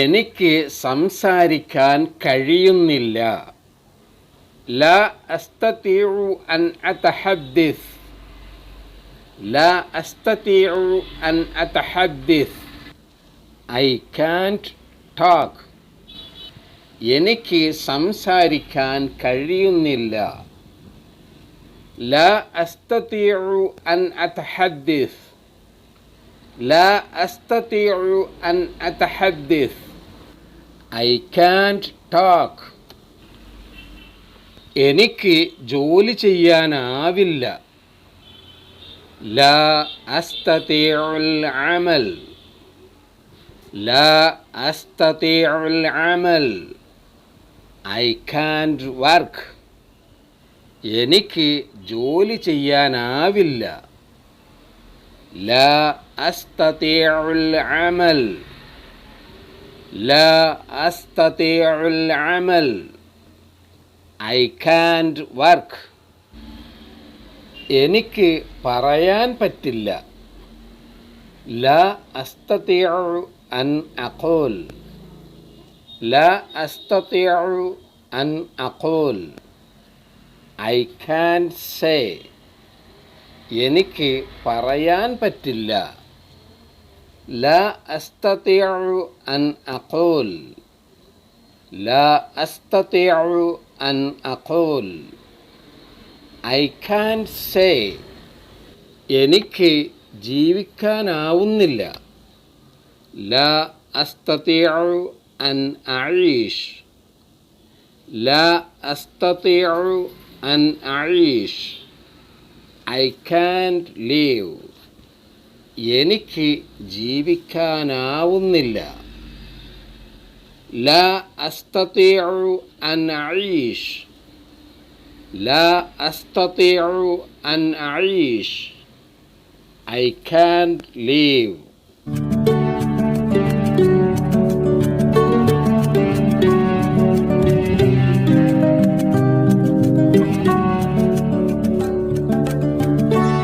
എനിക്ക് സംസാരിക്കാൻ കഴിയുന്നില്ല. ലാ അസ്തതിഉ അൻ അതഹദ്ദിസ്. ലാ അസ്തതിഉ അൻ അതഹദ്ദിസ്. I can't talk. എനിക്ക് സംസാരിക്കാൻ കഴിയുന്നില്ല. ലാ അസ്തതിഉ അൻ അതഹദ്ദിസ്. ലാ അസ്തതിഉ അൻ അതഹദ്ദിസ്. I can't talk. എനിക്ക് ജോലി ചെയ്യാനാവില്ല. ലാ അസ്തതിഉൽ അമൽ. ലാ അസ്തതിഉൽ അമൽ. I can't work. എനിക്ക് ജോലി ചെയ്യാനാവില്ല. ലാ അസ്തതിഉൽ അമൽ. ലാ അസ്തതിഉൽ അമൽ. I can't work. എനിക്ക് പറയാൻ പറ്റില്ല. ലാ അസ്തതിഉ അൻ അഖൂൽ. ലാ അസ്തതിഉ അൻ അഖൂൽ. I can't say. എനിക്ക് പറയാൻ പറ്റില്ല. ലാ അസ്തതിഉ അൻ അഖൂൽ. ലാ അസ്തതിഉ അൻ അഖൂൽ. I can't say. എനിക്ക് ജീവിക്കാനാവുന്നില്ല. ലാ അസ്തതിഉ അൻ അഈഷ്. ലാ അസ്തതിഉ അൻ അഈഷ്. I can't live. എനിക്ക് ജീവിക്കാനാവുന്നില്ല. ലാ അസ്തതിഉ അൻ അഈഷ്. ലാ അസ്തതിഉ അൻ അഈഷ്. I can't live.